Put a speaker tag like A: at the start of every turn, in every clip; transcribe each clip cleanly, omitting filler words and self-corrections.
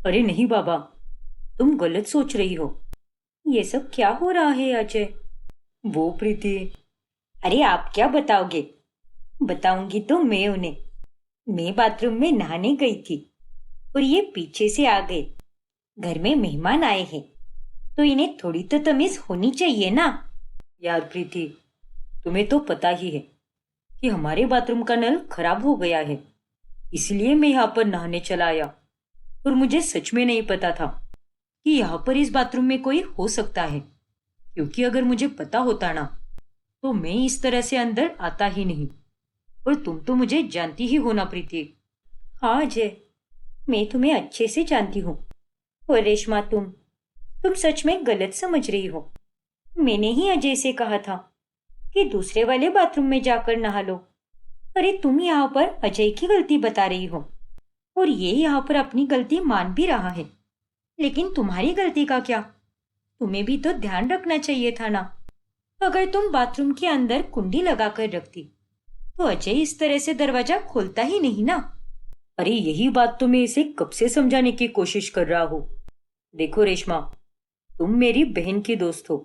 A: अरे नहीं बाबा, तुम गलत सोच रही हो।
B: ये सब क्या हो रहा है अजय?
A: वो प्रीति।
B: अरे आप क्या बताओगे? बताऊंगी तो मैं बाथरूम में नहाने गई थी और ये पीछे से आ गए। घर में मेहमान आए हैं तो इन्हें थोड़ी तो तमीज होनी चाहिए ना।
A: यार प्रीति, तुम्हें तो पता ही है कि हमारे बाथरूम का नल खराब हो गया है, इसलिए मैं यहाँ पर नहाने चला आया। और मुझे सच में नहीं पता था कि यहाँ पर इस बाथरूम में कोई हो सकता है, क्योंकि अगर मुझे पता होता ना तो मैं इस तरह से अंदर आता ही नहीं। और तुम तो मुझे जानती ही हो ना प्रीति।
B: हाँ अजय, मैं तुम्हें अच्छे से जानती हूँ। और रेशमा, तुम सच में गलत समझ रही हो। मैंने ही अजय से कहा था कि दूसरे वाले बाथरूम में जाकर नहा लो। अरे तुम यहाँ पर अजय की गलती बता रही हो और ये यहाँ पर अपनी गलती मान भी रहा है। लेकिन तुम्हारी गलती का क्या? तुम्हें भी तो ध्यान रखना चाहिए था ना। अगर तुम बाथरूम के अंदर कुंडी लगाकर रखती तो अजय इस तरह से दरवाजा खोलता ही नहीं ना।
A: अरे यही बात तो मैं इसे कब से समझाने की कोशिश कर रहा हूँ। देखो रेशमा, तुम मेरी बहन की दोस्त हो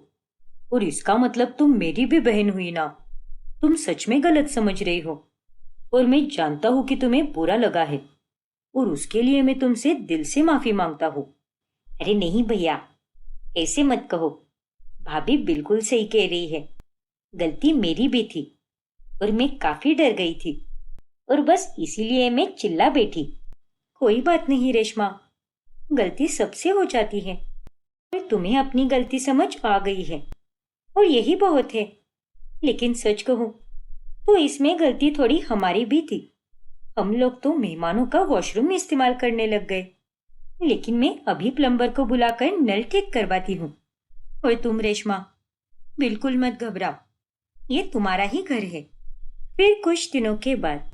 A: और इसका मतलब तुम मेरी भी बहन हुई ना। तुम सच में गलत समझ रही हो और मैं जानता हूँ कि तुम्हें बुरा लगा है और उसके लिए मैं तुमसे दिल से माफी मांगता हूँ।
B: अरे नहीं भैया, ऐसे मत कहो। भाभी बिल्कुल सही कह रही है। गलती मेरी भी थी और मैं काफी डर गई थी और बस इसीलिए मैं चिल्ला बैठी। कोई बात नहीं रेशमा, गलती सबसे हो जाती है और तुम्हें अपनी गलती समझ आ गई है और यही बहुत है। लेकिन सच कहूं तो इसमें गलती थोड़ी हमारी भी थी। हम लोग तो मेहमानों का वॉशरूम इस्तेमाल करने लग गए, लेकिन मैं अभी प्लम्बर को बुलाकर नल ठीक करवाती हूँ। और तुम रेशमा, बिल्कुल मत घबराओ, ये तुम्हारा ही घर है। फिर कुछ दिनों के बाद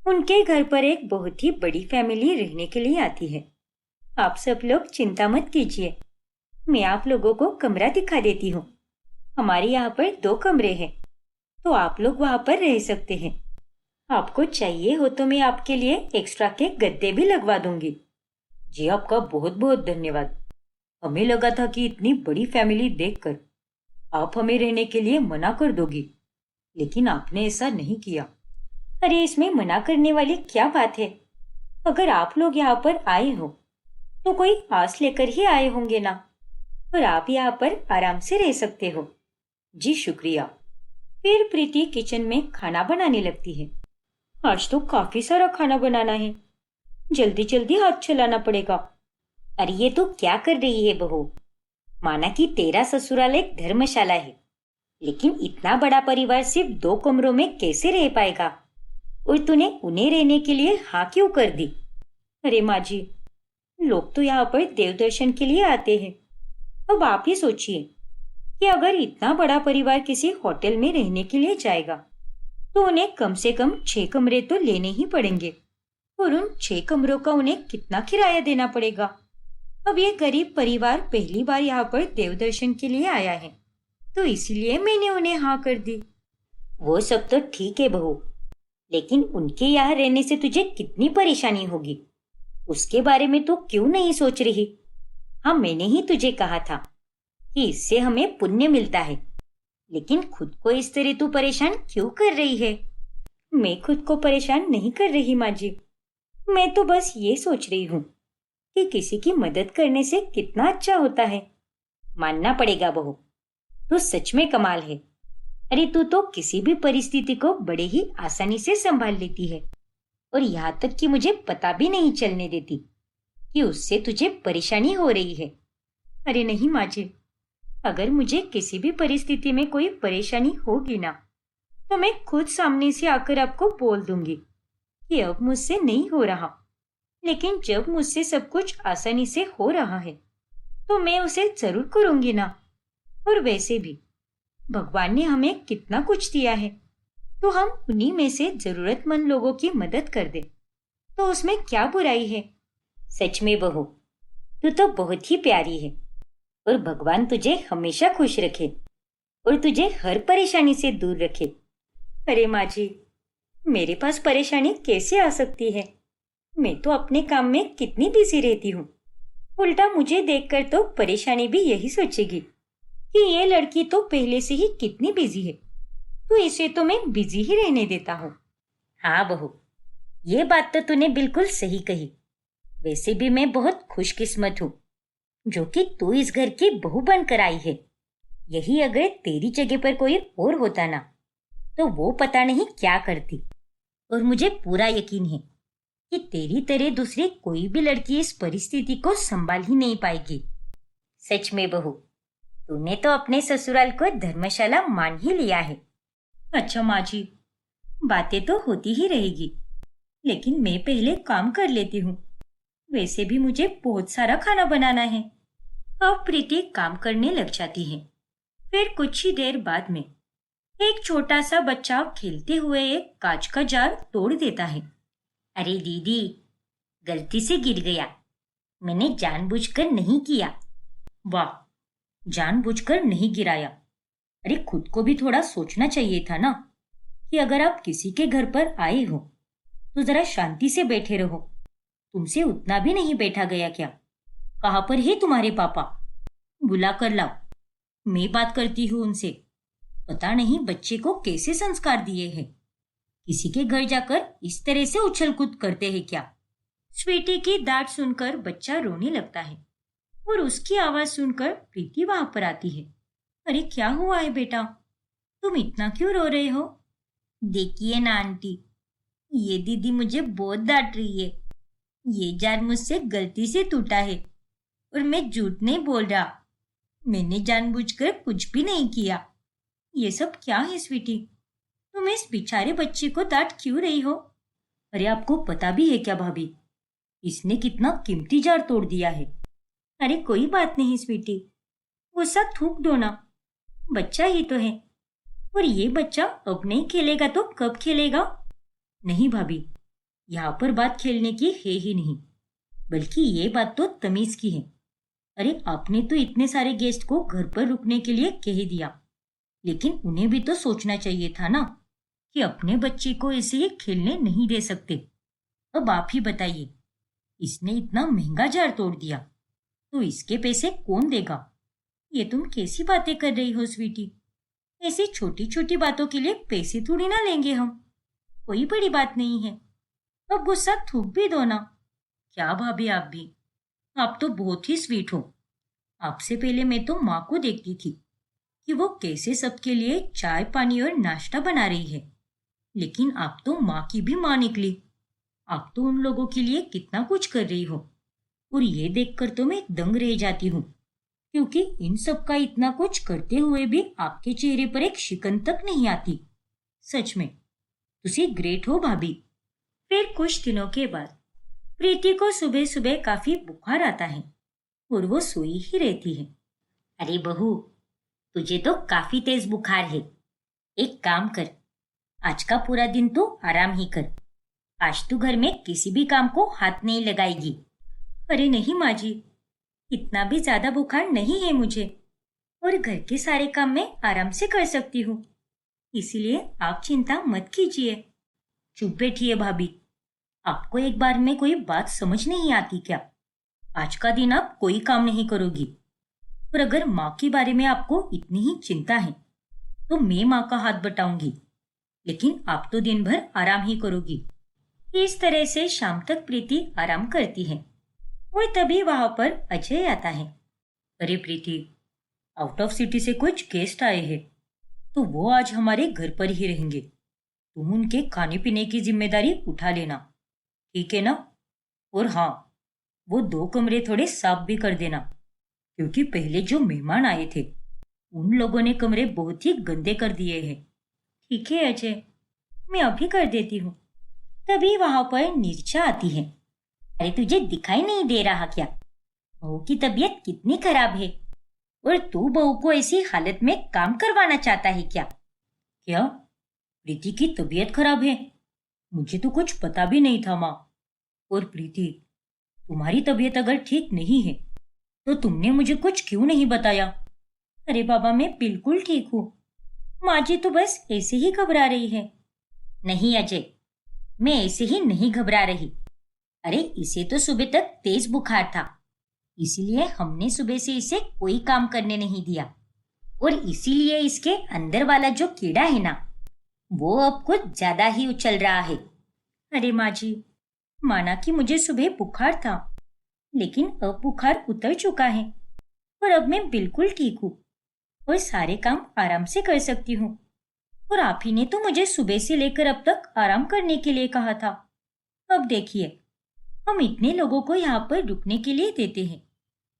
B: उनके घर पर एक बहुत ही बड़ी फैमिली रहने के लिए आती है। आप सब लोग चिंता मत कीजिए, मैं आप लोगों को कमरा दिखा देती हूँ। हमारे यहाँ पर 2 कमरे हैं तो आप लोग वहाँ पर रह सकते हैं। आपको चाहिए हो तो मैं आपके लिए एक्स्ट्रा के गद्दे भी लगवा दूंगी।
A: जी आपका बहुत बहुत धन्यवाद। हमें लगा था कि इतनी बड़ी फैमिली देखकर आप हमें रहने के लिए मना कर दोगी, लेकिन आपने ऐसा नहीं किया।
B: अरे इसमें मना करने वाली क्या बात है? अगर आप लोग यहाँ पर आए हो तो कोई आस लेकर ही आए होंगे ना, और आप यहाँ पर आराम से रह सकते हो।
A: जी शुक्रिया।
B: फिर प्रीति किचन में खाना बनाने लगती है। आज तो काफी सारा खाना बनाना है, जल्दी जल्दी हाथ चलाना पड़ेगा। अरे ये तो क्या कर रही है बहू? माना कि तेरा ससुराल एक धर्मशाला है, लेकिन इतना बड़ा परिवार सिर्फ 2 कमरों में कैसे रह पाएगा? और तूने उन्हें रहने के लिए हाँ क्यों कर दी? अरे माँ जी, लोग तो यहाँ पर देव दर्शन के लिए आते हैं। अब आप ही सोचिए कि अगर इतना बड़ा परिवार किसी होटल में रहने के लिए जाएगा तो उन्हें कम से कम 6 कमरे तो लेने ही पड़ेंगे, और उन 6 कमरों का उन्हें कितना किराया देना पड़ेगा? अब ये गरीब परिवार पहली बार यहाँ पर देव दर्शन के लिए आया है तो इसीलिए मैंने उन्हें हाँ कर दी। वो सब तो ठीक है बहू, लेकिन उनके यहाँ रहने से तुझे कितनी परेशानी होगी उसके बारे में तो क्यों नहीं सोच रही? हाँ, मैंने ही तुझे कहा था कि इससे हमें पुण्य मिलता है, लेकिन खुद को इस तरह तू परेशान क्यों कर रही है? मैं खुद को परेशान नहीं कर रही माँ जी, मैं तो बस ये सोच रही हूँ कि किसी की मदद करने से कितना अच्छा होता है। मानना पड़ेगा बहू, तू सच में कमाल है। अरे तू तो किसी भी परिस्थिति को बड़े ही आसानी से संभाल लेती है और यहाँ तक कि मुझे पता भी नहीं चलने देती कि उससे तुझे परेशानी हो रही है। अरे नहीं माँ जी, अगर मुझे किसी भी परिस्थिति में कोई परेशानी होगी ना तो मैं खुद सामने से आकर आपको बोल दूंगी कि अब मुझसे नहीं हो रहा। लेकिन जब मुझसे सब कुछ आसानी से हो रहा है तो मैं उसे जरूर करूंगी ना। और वैसे भी भगवान ने हमें कितना कुछ दिया है, तो हम उन्हीं में से जरूरतमंद लोगों की मदद कर दे तो उसमें क्या बुराई है? सच में बहू, तू तो बहुत ही प्यारी है और भगवान तुझे हमेशा खुश रखे और तुझे हर परेशानी से दूर रखे। अरे माँ जी, मेरे पास परेशानी कैसे आ सकती है? मैं तो अपने काम में कितनी बिजी रहती हूँ उल्टा मुझे देखकर तो परेशानी भी यही सोचेगी कि ये लड़की तो पहले से ही कितनी बिजी है, तो इसे तो मैं बिजी ही रहने देता हूँ।
A: हाँ बहू, ये बात तो तूने बिल्कुल सही कही। वैसे भी मैं बहुत खुशकिस्मत हूँ जो कि तू इस घर की बहू बनकर आई है। यही अगर तेरी जगह पर कोई और होता ना, तो वो पता नहीं क्या करती। और मुझे पूरा यकीन है कि तेरी तरह दूसरी कोई भी लड़की इस परिस्थिति को संभाल ही नहीं पाएगी। सच में बहू, तूने तो अपने ससुराल को धर्मशाला मान ही लिया है।
B: अच्छा माँ जी, बातें तो होती ही रहेगी, लेकिन मैं पहले काम कर लेती हूँ। वैसे भी मुझे बहुत सारा खाना बनाना है। अब प्रीति काम करने लग जाती है। फिर कुछ ही देर बाद में एक छोटा सा बच्चा खेलते हुए एक कांच का जार तोड़ देता है।
A: अरे दीदी, गलती से गिर गया, मैंने जानबूझकर नहीं किया।
B: वाह, जानबूझकर नहीं गिराया। अरे खुद को भी थोड़ा सोचना चाहिए था ना कि अगर आप किसी के घर पर आए हो तो जरा शांति से बैठे रहो। तुमसे उतना भी नहीं बैठा गया क्या? कहाँ पर है तुम्हारे पापा? बुला कर लाओ, मैं बात करती हूँ उनसे। पता नहीं बच्चे को कैसे संस्कार दिए हैं। किसी के घर जाकर इस तरह से उछल कूद करते हैं क्या? स्वीटी की डांट सुनकर बच्चा रोने लगता है और उसकी आवाज सुनकर प्रीति वहां पर आती है। अरे क्या हुआ है बेटा, तुम इतना क्यों रो रहे हो?
A: देखिए ना आंटी, ये दीदी मुझे बहुत डांट रही है। ये जार मुझसे गलती से टूटा है और मैं झूठ नहीं बोल रहा। मैंने जानबूझकर कुछ भी नहीं किया।
B: ये सब क्या है स्वीटी? तुम इस बेचारे बच्चे को डांट क्यों रही हो? अरे आपको पता भी है क्या भाभी, इसने कितना कीमती जार तोड़ दिया है। अरे कोई बात नहीं स्वीटी, वो सब थूक दो ना, बच्चा ही तो है। और ये बच्चा अब नहीं खेलेगा तो कब खेलेगा? नहीं भाभी, यहाँ पर बात खेलने की है ही नहीं, बल्कि ये बात तो तमीज की है। अरे आपने तो इतने सारे गेस्ट को घर पर रुकने के लिए कह दिया, लेकिन उन्हें भी तो सोचना चाहिए था ना कि अपने बच्चे को ऐसे ही खेलने नहीं दे सकते। अब आप ही बताइए, इसने इतना महंगा जार तोड़ दिया तो इसके पैसे कौन देगा? ये तुम कैसी बातें कर रही हो स्वीटी? ऐसी छोटी छोटी बातों के लिए पैसे थोड़ी ना लेंगे हम। कोई बड़ी बात नहीं है, अब गुस्सा थूक भी दो ना। क्या भाभी आप भी, आप तो बहुत ही स्वीट हो। आपसे पहले मैं तो माँ को देखती थी कि वो कैसे सबके लिए चाय पानी और नाश्ता बना रही है, लेकिन आप तो माँ की भी माँ निकली। आप तो उन लोगों के लिए कितना कुछ कर रही हो, और ये देखकर तो मैं दंग रह जाती हूँ, क्योंकि इन सब का इतना कुछ करते हुए भी आपके चेहरे पर एक शिकन तक नहीं आती। सच में तुसी ग्रेट हो भाभी। फिर कुछ दिनों के बाद प्रीति को सुबह सुबह काफी बुखार आता है और वो सोई ही रहती है।
A: अरे बहू, तुझे तो काफी तेज बुखार है। एक काम कर, आज का पूरा दिन तू आराम ही कर। आज तू घर में किसी भी काम को हाथ नहीं लगाएगी।
B: अरे नहीं माँ जी, इतना भी ज्यादा बुखार नहीं है मुझे, और घर के सारे काम मैं आराम से कर सकती हूँ, इसीलिए आप चिंता मत कीजिए। चुप बैठिए भाभी, आपको एक बार में कोई बात समझ नहीं आती क्या? आज का दिन आप कोई काम नहीं करोगी, और अगर माँ के बारे में आपको इतनी ही चिंता है तो मैं माँ का हाथ बटाऊंगी, लेकिन आप तो दिन भर आराम ही करोगी। इस तरह से शाम तक प्रीति आराम करती है और तभी वहां पर अजय आता है। अरे प्रीति, आउट ऑफ सिटी से कुछ गेस्ट आए हैं, तो वो आज हमारे घर पर ही रहेंगे। तुम उनके खाने पीने की जिम्मेदारी उठा लेना, ठीक है ना? और हाँ, वो 2 कमरे थोड़े साफ भी कर देना, क्योंकि पहले जो मेहमान आए थे उन लोगों ने कमरे बहुत ही गंदे कर दिए हैं। ठीक है अजय, मैं अभी कर देती हूँ। तभी वहां पर नीरजा आती है।
A: अरे तुझे दिखाई नहीं दे रहा क्या? बहू की तबीयत कितनी खराब है, और तू बहू को ऐसी हालत में काम करवाना चाहता है क्या?
B: क्या प्रीति की तबीयत खराब है? मुझे तो कुछ पता भी नहीं था माँ। और प्रीति, तुम्हारी तबीयत अगर ठीक नहीं है तो तुमने मुझे कुछ क्यों नहीं बताया? अरे बाबा, मैं बिल्कुल ठीक हूँ। माँ जी तो बस ऐसे ही घबरा रही है।
A: नहीं अजय, मैं ऐसे ही नहीं घबरा रही। अरे इसे तो सुबह तक तेज बुखार था,
B: इसलिए हमने सुबह से इसे कोई काम करने नहीं दिया, और इसीलिए इसके अंदर वाला जो कीड़ा है ना, वो अब कुछ ज्यादा ही उछल रहा है। अरे माँ जी, माना कि मुझे सुबह बुखार था, लेकिन अब बुखार उतर चुका है और अब मैं बिल्कुल ठीक हूँ और सारे काम आराम से कर सकती हूँ। और आप ही ने तो मुझे सुबह से लेकर अब तक आराम करने के लिए कहा था। अब देखिए, हम इतने लोगों को यहाँ पर रुकने के लिए देते हैं,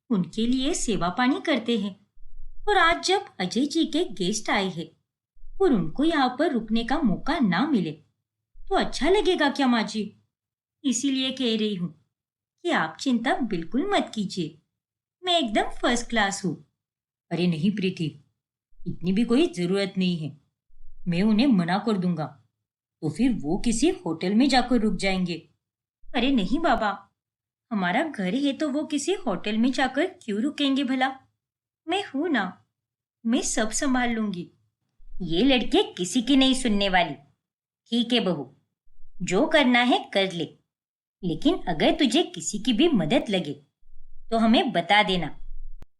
B: उनके लिए सेवा पानी करते हैं, और आज जब अजय जी के गेस्ट आए हैं और उनको यहाँ पर रुकने का मौका ना मिले तो अच्छा लगेगा क्या माँ जी? इसीलिए कह रही हूँ कि आप चिंता बिल्कुल मत कीजिए, मैं एकदम फर्स्ट क्लास हूँ।
A: अरे नहीं प्रीति, इतनी भी कोई जरूरत नहीं है। मैं उन्हें मना कर दूंगा तो फिर वो किसी होटल में जाकर रुक जाएंगे।
B: अरे नहीं बाबा, हमारा घर है तो वो किसी होटल में जाकर क्यों रुकेंगे भला? मैं हूं ना, मैं सब संभाल लूंगी। ये लड़के किसी की नहीं सुनने वाली। ठीक है बहू, जो करना है कर ले, लेकिन अगर तुझे किसी की भी मदद लगे तो हमें बता देना,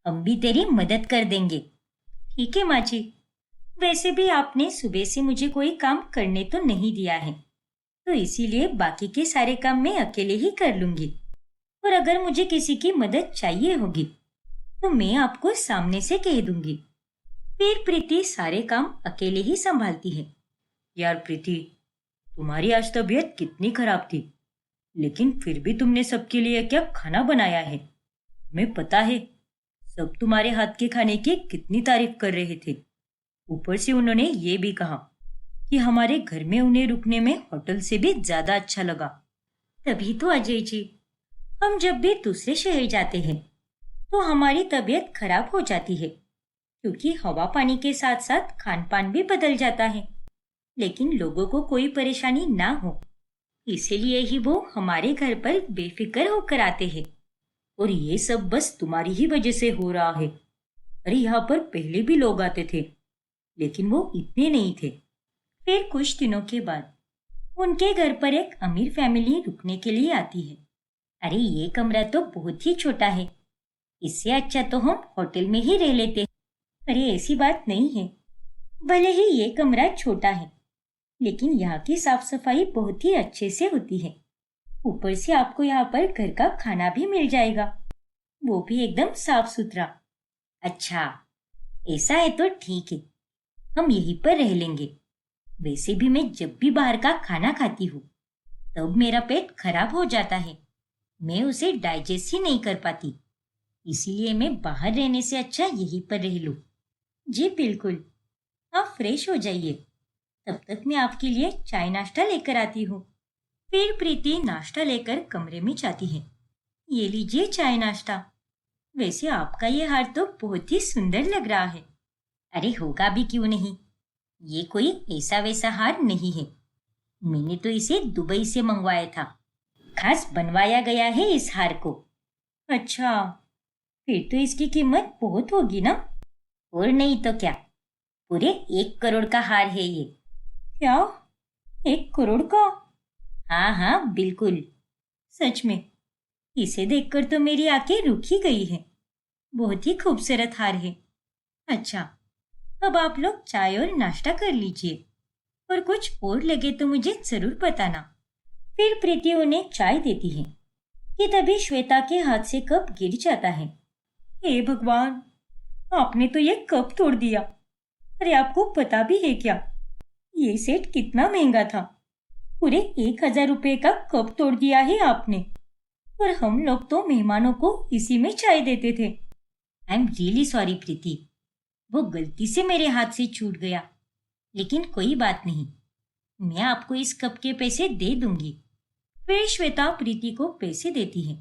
B: हम भी तेरी मदद कर देंगे। ठीक है माँ जी, वैसे भी आपने सुबह से मुझे कोई काम करने तो नहीं दिया है, तो इसीलिए बाकी के सारे काम मैं अकेले ही कर लूंगी। और अगर मुझे किसी की मदद चाहिए होगी तो मैं आपको सामने से कह दूंगी। फिर प्रीति सारे काम अकेले ही संभालती है।
A: यार प्रीति, तुम्हारी आज तबीयत कितनी खराब थी, लेकिन फिर भी तुमने सबके लिए क्या खाना बनाया है। तुम्हें पता है, सब तुम्हारे हाथ के खाने की कितनी तारीफ कर रहे थे। ऊपर से उन्होंने ये भी कहा कि हमारे घर में उन्हें रुकने में होटल से भी ज्यादा अच्छा लगा।
B: तभी तो अजय जी, हम जब भी दूसरे शहर जाते हैं तो हमारी तबीयत खराब हो जाती है, क्योंकि हवा पानी के साथ साथ खान पान भी बदल जाता है, लेकिन लोगों को कोई परेशानी ना हो, इसीलिए ही वो हमारे घर पर बेफिक्र होकर आते हैं।
A: और ये सब बस तुम्हारी ही वजह से हो रहा है। अरे यहाँ पर पहले भी लोग आते थे, लेकिन वो इतने नहीं थे।
B: फिर कुछ दिनों के बाद उनके घर पर एक अमीर फैमिली रुकने के लिए आती है। अरे ये कमरा तो बहुत ही छोटा है, इससे अच्छा तो हम होटल में ही रह लेते हैं। अरे ऐसी बात नहीं है, भले ही ये कमरा छोटा है, लेकिन यहाँ की साफ सफाई बहुत ही अच्छे से होती है। ऊपर से आपको यहाँ पर घर का खाना भी मिल जाएगा, वो भी एकदम साफ सुथरा। अच्छा, ऐसा है तो ठीक है, हम यहीं पर रह लेंगे। वैसे भी मैं जब भी बाहर का खाना खाती हूँ तब मेरा पेट खराब हो जाता है, मैं उसे डाइजेस्ट ही नहीं कर पाती, इसीलिए मैं बाहर रहने से अच्छा यहीं पर रह लूं। जी बिल्कुल, आप फ्रेश हो जाइए, तब तक मैं आपके लिए चाय नाश्ता लेकर आती हूँ। फिर प्रीति नाश्ता लेकर कमरे में जाती है। ये लीजिए चाय नाश्ता। वैसे आपका ये हार तो बहुत ही सुंदर लग रहा है। अरे होगा भी क्यों नहीं, ये कोई ऐसा वैसा हार नहीं है, मैंने तो इसे दुबई से मंगवाया था, खास बनवाया गया है इस हार को। अच्छा, फिर तो इसकी कीमत बहुत होगी ना? और नहीं तो क्या, पूरे 1 करोड़ का हार है ये। क्या, 1 करोड़ का? हाँ हाँ बिल्कुल, सच में इसे देखकर तो मेरी आंखें रुक ही गई है। बहुत ही खूबसूरत हार है। अच्छा, अब आप लोग चाय और नाश्ता कर लीजिए, और कुछ और लगे तो मुझे जरूर बताना। फिर प्रीति उन्हें चाय देती है कि तभी श्वेता के हाथ से कप गिर जाता है। हे भगवान, आपने तो ये कप तोड़ दिया। अरे आपको पता भी है क्या, ये सेट कितना महंगा था? पूरे 1000 रुपए का कप तोड़ दिया है आपने, और हम लोग तो मेहमानों को इसी में चाय देते थे। आई एम रियली सॉरी प्रीति, वो गलती से मेरे हाथ से छूट गया, लेकिन कोई बात नहीं, मैं आपको इस कप के पैसे दे दूंगी। फिर श्वेता प्रीति को पैसे देती है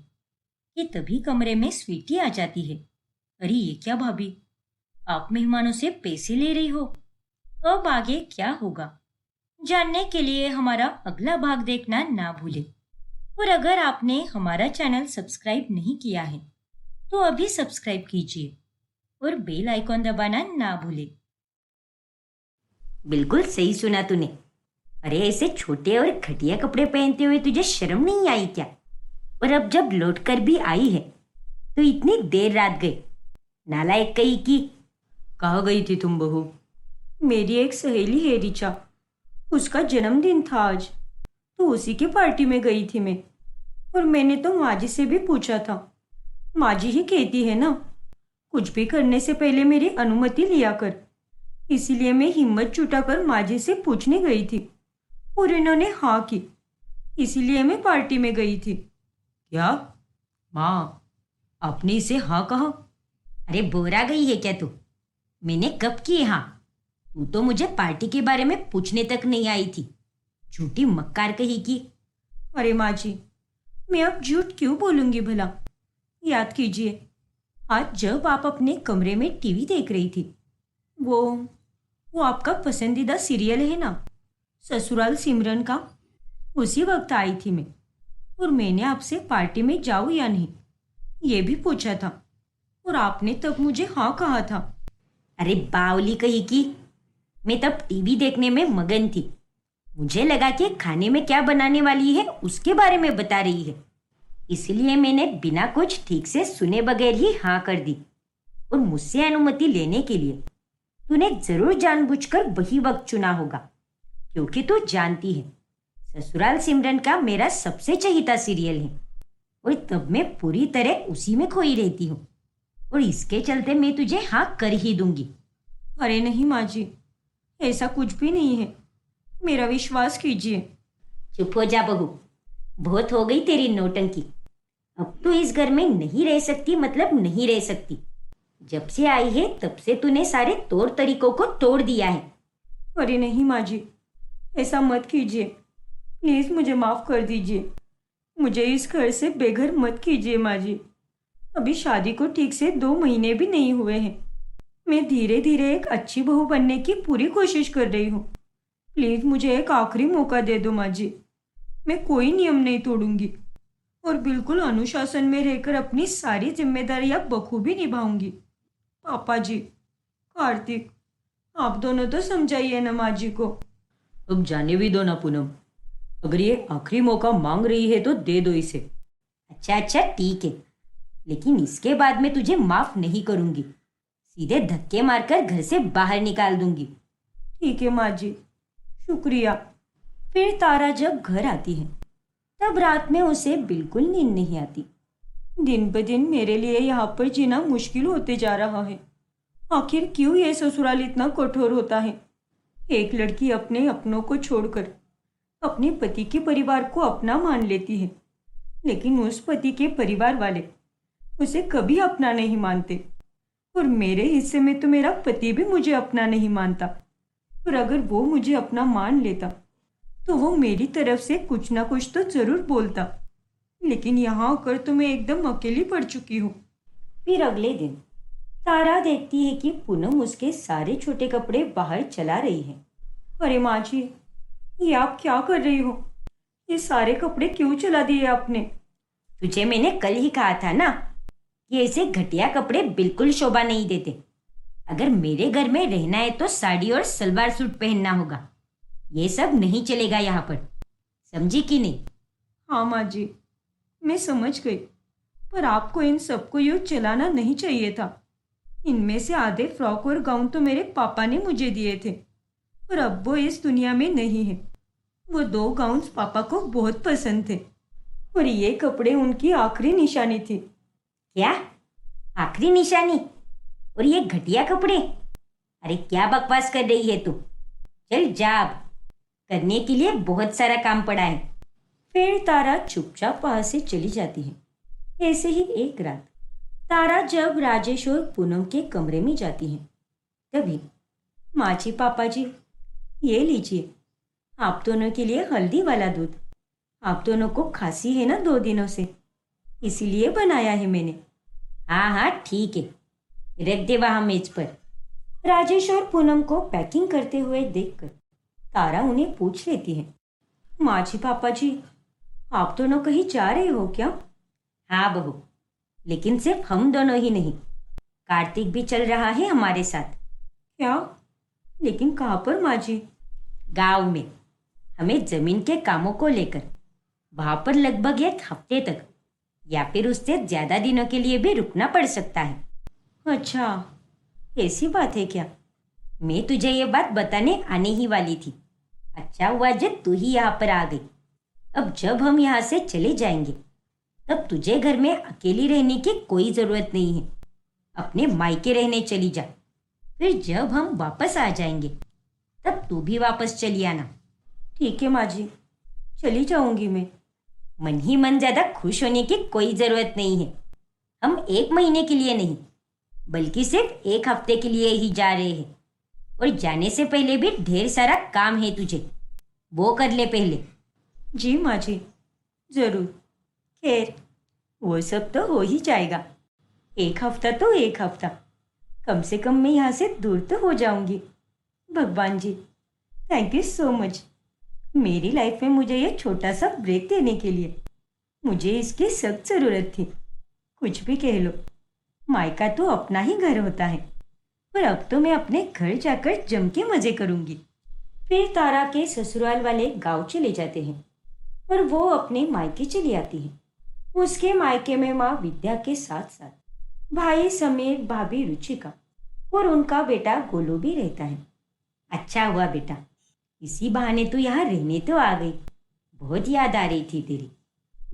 B: कि तभी कमरे में स्वीटी आ जाती है। अरे ये क्या भाभी, आप मेहमानों से पैसे ले रही हो? अब आगे क्या होगा जानने के लिए हमारा अगला भाग देखना ना भूले। और अगर आपने हमारा चैनल सब्सक्राइब नहीं किया है तो अभी सब्सक्राइब कीजिए और बेल आइकॉन दबाना ना भूले। बिल्कुल सही सुना तूने। अरे ऐसे छोटे और घटिया कपड़े पहनते हुए तुझे शर्म नहीं आई क्या? और अब जब लौट कर भी आई है तो इतनी देर रात गए? नालायक कहीं की।
A: कहाँ गई थी तुम बहू? मेरी एक सहेली है ऋचा, उसका जन्मदिन था आज, तो उसी की पार्टी में गई थी मैं। और मैंने तो माँ जी से भी पूछा था। माँ जी ही कहती है ना, कुछ भी करने से पहले मेरी अनुमति लिया कर। इसीलिए मैं हिम्मत जुटाकर माँ जी से पूछने गई थी और इन्होंने हाँ की। इसीलिए मैं पार्टी में गई थी। क्या माँ, आपने इसे हाँ कहा?
B: अरे बोरा गई है क्या तू? मैंने कब की हाँ? तू तो मुझे पार्टी के बारे में पूछने तक नहीं आई थी। झूठी मक्कार कही की।
A: अरे माँ जी, मैं अब झूठ क्यों बोलूंगी भला? याद कीजिए, आज जब आप अपने कमरे में टीवी देख रही थी, वो आपका पसंदीदा सीरियल है ना, ससुराल सिमरन का, उसी वक्त आई थी मैं। और मैंने आपसे पार्टी में जाऊँ या नहीं ये भी पूछा था, और आपने तब मुझे हाँ कहा था।
B: अरे बावली कही की, मैं तब टीवी देखने में मगन थी। मुझे लगा कि खाने में क्या बनाने वाली है उसके बारे में बता रही है, इसलिए मैंने बिना कुछ ठीक से सुने बगैर ही हाँ कर दी। और मुझसे अनुमति लेने के लिए तूने जरूर जानबूझकर वही वक्त चुना होगा, क्योंकि तू जानती है ससुराल सिमरन का मेरा सबसे चहीता सीरियल है, और तब मैं पूरी तरह उसी में खोई रहती हूँ, और इसके चलते मैं तुझे हाँ कर ही दूंगी।
A: अरे नहीं माँ जी, ऐसा कुछ भी नहीं है, मेरा विश्वास कीजिए।
B: चुप हो जा बहू, बहुत हो गई तेरी नौटंकी। अब तू इस घर में नहीं रह सकती, मतलब नहीं रह सकती। जब से आई है तब से तूने सारे तौर तरीकों को तोड़ दिया है।
A: अरे नहीं माँ जी, ऐसा मत कीजिए, प्लीज़ मुझे माफ़ कर दीजिए। मुझे इस घर से बेघर मत कीजिए माँ जी। अभी शादी को ठीक से 2 महीने भी नहीं हुए हैं। मैं धीरे धीरे एक अच्छी बहू बनने की पूरी कोशिश कर रही हूँ। प्लीज़ मुझे एक आखिरी मौका दे दो माँ जी। मैं कोई नियम नहीं तोड़ूंगी और बिल्कुल अनुशासन में रहकर अपनी सारी जिम्मेदारियां बखूबी निभाऊंगी। पापा जी, कार्तिक, आप दोनों तो समझाइए ना माँ जी को। अब जाने भी दो ना पूनम, अगर ये आखिरी मौका मांग रही है तो दे दो इसे।
B: अच्छा अच्छा ठीक है, लेकिन इसके बाद मैं तुझे माफ नहीं करूंगी। सीधे धक्के मारकर घर से बाहर निकाल दूंगी।
A: ठीक है माँ जी, शुक्रिया। फिर तारा जब घर आती है तब रात में उसे बिल्कुल नींद नहीं आती। दिन ब दिन मेरे लिए यहाँ पर जीना मुश्किल होते जा रहा है। आखिर क्यों ये ससुराल इतना कठोर होता है? एक लड़की अपने अपनों को छोड़कर अपने पति के परिवार को अपना मान लेती है, लेकिन उस पति के परिवार वाले उसे कभी अपना नहीं मानते। और मेरे हिस्से में तो मेरा पति भी मुझे अपना नहीं मानता। और अगर वो मुझे अपना मान लेता तो वो मेरी तरफ से कुछ ना कुछ तो जरूर बोलता, लेकिन यहाँ आकर तो मैं एकदम अकेली पड़ चुकी हूँ। फिर अगले दिन तारा देखती है कि पूनम उसके सारे छोटे कपड़े बाहर चला रही है। अरे माँ जी, ये आप क्या कर रही हो? ये सारे कपड़े क्यों चला दिए आपने?
B: तुझे मैंने कल ही कहा था ना कि ऐसे घटिया कपड़े बिल्कुल शोभा नहीं देते। अगर मेरे घर में रहना है तो साड़ी और सलवार सूट पहनना होगा। ये सब नहीं चलेगा यहाँ पर, समझी कि नहीं?
A: हाँ माँ जी, मैं समझ गई, पर आपको इन सबको यूँ चलाना नहीं चाहिए था। इनमें से आधे फ्रॉक और गाउन तो मेरे पापा ने मुझे दिए थे, और अब वो इस दुनिया में नहीं है। वो 2 गाउन्स पापा को बहुत पसंद थे, और ये कपड़े उनकी आखिरी निशानी थी।
B: क्या आखिरी निशानी? और ये घटिया कपड़े? अरे क्या बकवास कर रही है तू? चल जा, अब करने के लिए बहुत सारा काम पड़ा है।
A: फिर तारा चुपचाप वहां से चली जाती है। ऐसे ही एक रात तारा जब राजेश और पूनम के कमरे में जाती है, तभी माँ जी, पापा जी, ये लीजिए आप दोनों के लिए हल्दी वाला दूध। आप दोनों को खांसी है ना 2 दिनों से, इसीलिए बनाया है मैंने।
B: हाँ हाँ ठीक है, रख दे वहाँ मेज पर।
A: राजेश और पूनम को पैकिंग करते हुए देखकर तारा उन्हें पूछ लेती है, माँ जी, पापा जी, आप दोनों कहीं जा रहे हो क्या?
B: हाँ बहू, लेकिन सिर्फ हम दोनों ही नहीं, कार्तिक भी चल रहा है हमारे साथ।
A: क्या? लेकिन कहाँ पर माँ जी?
B: गांव में, हमें जमीन के कामों को लेकर। वहां पर लगभग 1 हफ्ते तक या फिर उससे ज्यादा दिनों के लिए भी रुकना पड़ सकता है।
A: अच्छा, ऐसी बात है क्या?
B: मैं तुझे ये बात बताने आने ही वाली थी। अच्छा हुआ जब तू ही यहाँ पर आ गई। अब जब हम यहाँ से चले जाएंगे तब तुझे घर में अकेली रहने की कोई जरूरत नहीं है। अपने मायके रहने चली जा। फिर जब हम वापस आ जाएंगे तब तू भी वापस चली आना।
A: ठीक है माँ जी, चली जाऊंगी मैं।
B: मन ही मन ज्यादा खुश होने की कोई जरूरत नहीं है। हम 1 महीने के लिए नहीं बल्कि सिर्फ 1 हफ्ते के लिए ही जा रहे हैं। और जाने से पहले भी ढेर सारा काम है तुझे, वो कर ले पहले।
A: जी माँ जी, जरूर। खैर, वो सब तो हो ही जाएगा। 1 हफ्ता तो 1 हफ्ता, कम से कम मैं यहाँ से दूर तो हो जाऊंगी। भगवान जी, थैंक यू सो मच मेरी लाइफ में मुझे ये छोटा सा ब्रेक देने के लिए। मुझे इसकी सख्त ज़रूरत थी। कुछ भी कह लो, मायका तो अपना ही घर होता है। पर अब तो मैं अपने घर जाकर जम के मज़े करूंगी।
B: फिर तारा के ससुराल वाले गांव चले जाते हैं और वो अपने मायके चली आती है। उसके मायके में माँ विद्या के साथ साथ भाई समीर, भाभी रुचिका और उनका बेटा गोलू भी रहता है। अच्छा हुआ बेटा, इसी बहाने तू यहाँ रहने तो आ गई। बहुत याद आ रही थी तेरी।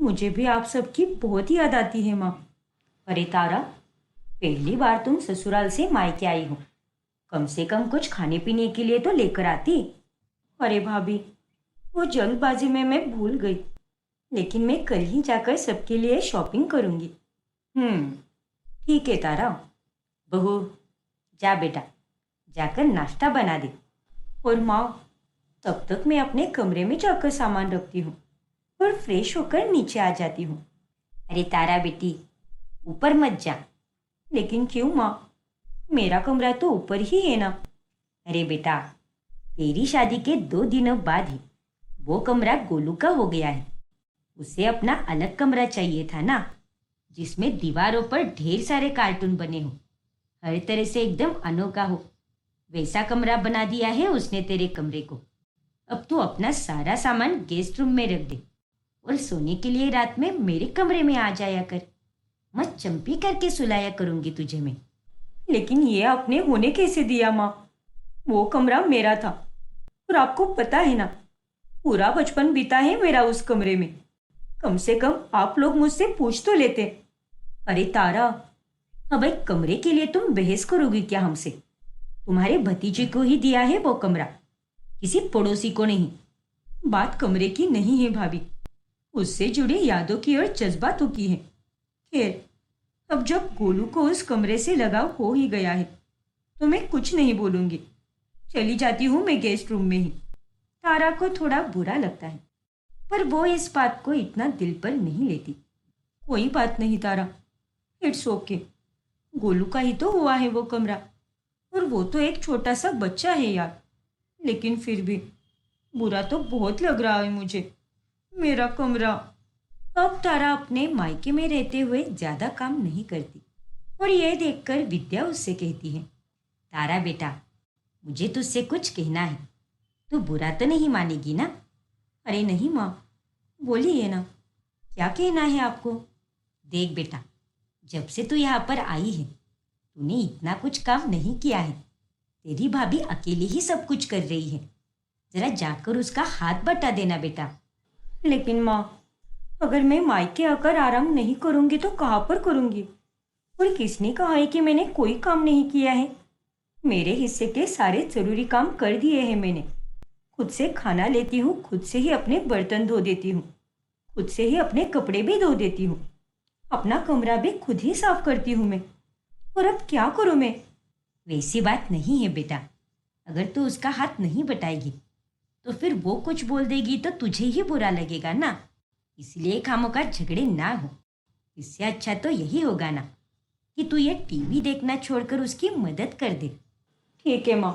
A: मुझे भी आप सबकी बहुत याद आती है माँ।
B: अरे तारा, पहली बार तुम ससुराल से मायके आई हो, कम से कम कुछ खाने पीने के लिए तो लेकर आती।
A: अरे भाभी, वो जल्दबाजी में मैं भूल गई, लेकिन मैं कल ही जाकर सबके लिए शॉपिंग करूंगी।
B: ठीक है तारा। बहू, जा बेटा, जाकर नाश्ता बना दे।
A: और माँ, तब तक मैं अपने कमरे में जाकर सामान रखती हूँ और फ्रेश होकर नीचे आ जाती हूँ।
B: अरे तारा बेटी, ऊपर मत जा।
A: लेकिन क्यों माँ? मेरा कमरा तो ऊपर ही है ना।
B: अरे बेटा, तेरी शादी के 2 दिनों बाद ही वो कमरा गोलू का हो गया है। उसे अपना अलग कमरा चाहिए था ना, जिसमें दीवारों पर ढेर सारे कार्टून बने हो, हर तरह से एकदम अनोखा हो। वैसा कमरा बना दिया है उसने तेरे कमरे को। अब तू अपना सारा सामान गेस्ट रूम में रख दे और सोने के लिए रात में मेरे कमरे में आ जाया कर। मैं चंपी करके सुलाया करूंगी तुझे मैं।
A: लेकिन ये आपने होने कैसे दिया माँ? वो कमरा मेरा था और आपको पता है ना, पूरा बचपन बीता है मेरा उस कमरे में। कम से कम आप लोग मुझसे पूछ तो लेते।
B: अरे तारा, अब एक कमरे के लिए तुम बहस करोगी क्या हमसे? तुम्हारे भतीजे को ही दिया है वो कमरा, किसी पड़ोसी को नहीं।
A: बात कमरे की नहीं है भाभी, उससे जुड़ी यादों की और जज्बातों की है। खैर, अब जब गोलू को उस कमरे से लगाव हो ही गया है तो मैं कुछ नहीं बोलूंगी। चली जाती हूँ मैं गेस्ट रूम में ही।
B: तारा को थोड़ा बुरा लगता है, पर वो इस बात को इतना दिल पर नहीं लेती।
A: कोई बात नहीं तारा, इट्स ओके। गोलू का ही तो हुआ है वो कमरा, और वो तो एक छोटा सा बच्चा है यार। लेकिन फिर भी बुरा तो बहुत लग रहा है मुझे। मेरा कमरा।
B: अब तारा अपने मायके में रहते हुए ज्यादा काम नहीं करती और यह देखकर विद्या उससे कहती है, तारा बेटा, मुझे तुझसे कुछ कहना है। तू बुरा तो नहीं मानेगी ना?
A: अरे नहीं माँ, बोलिए ना, क्या कहना है आपको?
B: देख बेटा, जब से तू यहाँ पर आई है तूने इतना कुछ काम नहीं किया है। तेरी भाभी अकेले ही सब कुछ कर रही है। जरा जाकर उसका हाथ बटा देना बेटा।
A: लेकिन माँ, अगर मैं मायके आकर आराम नहीं करूँगी तो कहाँ पर करूँगी? और किसने कहा है कि मैंने कोई काम नहीं किया है? मेरे हिस्से के सारे ज़रूरी काम कर दिए हैं मैंने। खुद से खाना लेती हूँ, खुद से ही अपने बर्तन धो देती हूँ, खुद से ही अपने कपड़े भी धो देती हूँ, अपना कमरा भी खुद ही साफ करती हूँ मैं। और अब क्या करूँ मैं?
B: वैसी बात नहीं है बेटा। अगर तू उसका हाथ नहीं बटाएगी तो फिर वो कुछ बोल देगी तो तुझे ही बुरा लगेगा ना। इसलिए खामोखा झगड़े ना हो। इससे अच्छा तो यही होगा ना कि तू ये टीवी देखना छोड़कर उसकी मदद कर दे।
A: ठीक है माँ।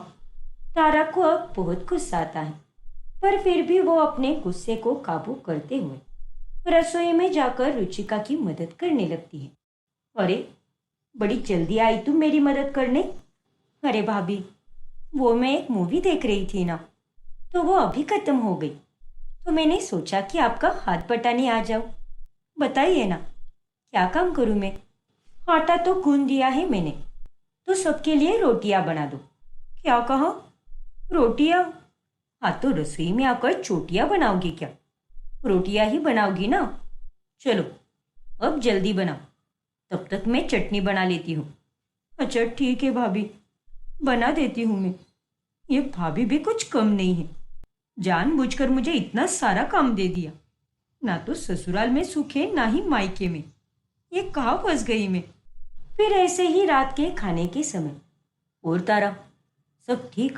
A: तारा को अब बहुत गुस्सा आता है, पर फिर भी वो अपने गुस्से को काबू करते हुए रसोई में जाकर रुचिका की मदद करने लगती है। अरे, बड़ी जल्दी आई तुम मेरी मदद करने। अरे भाभी, वो मैं एक मूवी देख रही थी ना, तो वो अभी खत्म हो गई, तो मैंने सोचा कि आपका हाथ बटाने आ जाऊं। बताइए ना,
B: क्या काम करूं मैं? आटा तो गूंद दिया है मैंने, तो सबके लिए रोटियां बना दो। क्या कहा? रोटियां? हाँ, तो रसोई में आकर चोटियां बनाओगी क्या? रोटियां ही बनाओगी ना? चलो अब जल्दी बनाओ, तब तक मैं चटनी बना लेती हूँ। अच्छा ठीक है भाभी, बना देती हूँ मैं। ये भाभी भी कुछ कम नहीं है, जानबूझकर मुझे इतना सारा काम दे दिया। ना तो ससुराल में सुख है ना ही मायके में, ये कहाँ फंस गई मैं। फिर ऐसे ही रात के खाने के समय। और तारा, सब ठीक?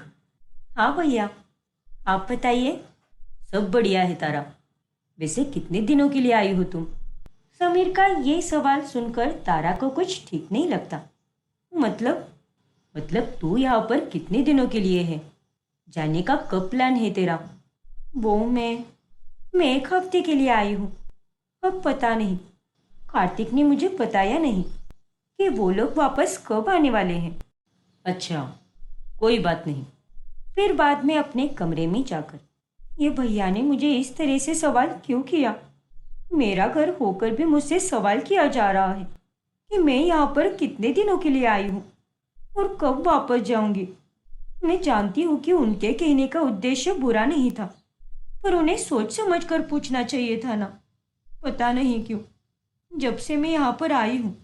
B: हाँ भैया, आप बताइए। सब बढ़िया है तारा। वैसे कितने दिनों के लिए आई हो तुम? समीर का ये सवाल सुनकर तारा को कुछ ठीक नहीं लगता। मतलब तू यहाँ पर कितने दिनों के लिए है? जाने का कब प्लान है तेरा? वो मैं 1 हफ्ते के लिए आई हूँ। अब पता नहीं, कार्तिक ने मुझे बताया नहीं कि वो लोग वापस कब आने वाले हैं। अच्छा, कोई बात नहीं। फिर बाद में अपने कमरे में जाकर, ये भैया ने मुझे इस तरह से सवाल क्यों किया? मेरा घर होकर भी मुझसे सवाल किया जा रहा है कि मैं यहाँ पर कितने दिनों के लिए आई हूँ और कब वापस जाऊंगी। मैं जानती हूँ कि उनके कहने का उद्देश्य बुरा नहीं था, पर उन्हें सोच समझ कर पूछना चाहिए था ना। पता नहीं क्यों जब से मैं यहाँ पर आई हूँ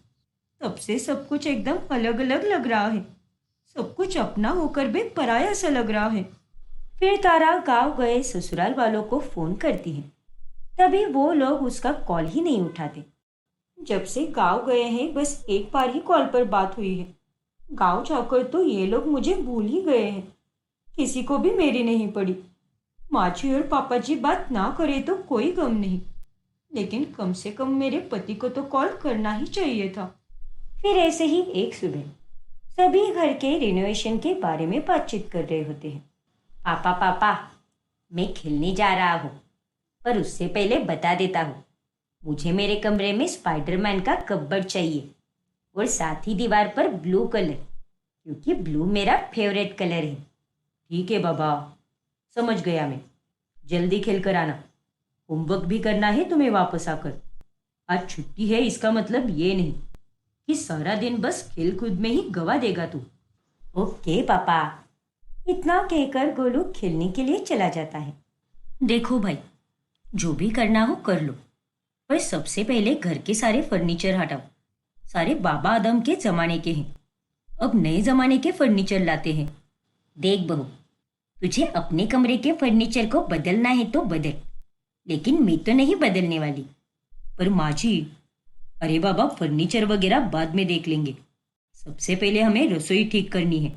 B: तब से सब कुछ एकदम अलग अलग लग रहा है। सब कुछ अपना होकर भी पराया सा लग रहा है। फिर तारा गांव गए ससुराल वालों को फोन करती है, तभी वो लोग उसका कॉल ही नहीं उठाते। जब से गांव गए हैं बस एक बार ही कॉल पर बात हुई है। गांव जाकर तो ये लोग मुझे भूल ही गए हैं, किसी को भी मेरी नहीं पड़ी। माँ जी और पापा जी बात ना करे तो कोई गम नहीं, लेकिन कम से कम मेरे पति को तो कॉल करना ही चाहिए था। फिर ऐसे ही एक सुबह सभी घर के रिनोवेशन के बारे में बातचीत कर रहे होते हैं। पापा पापा, मैं खेलने जा रहा हूँ, पर उससे पहले बता देता हूँ, मुझे मेरे कमरे में स्पाइडरमैन का कपबोर्ड चाहिए और साथ ही दीवार पर ब्लू कलर, क्योंकि ब्लू मेरा फेवरेट कलर है। ठीक है बाबा, समझ गया मैं। जल्दी खेल कर आना, होमवर्क भी करना है तुम्हें वापस आकर। आज छुट्टी है इसका मतलब ये नहीं कि सारा दिन बस खेल कूद में ही गवा देगा तू। ओके पापा। इतना कहकर गोलू खेलने के लिए चला जाता है। देखो भाई, जो भी करना हो कर लो, पर सबसे पहले घर के सारे फर्नीचर हटाओ। सारे बाबा आदम के जमाने के हैं, अब नए जमाने के फर्नीचर लाते हैं। देख बहू, तुझे अपने कमरे के फर्नीचर को बदलना है तो बदल, लेकिन मैं तो नहीं बदलने वाली। पर माँ जी, अरे बाबा, फर्नीचर वगैरह बाद में देख लेंगे। सबसे पहले हमें रसोई ठीक करनी है,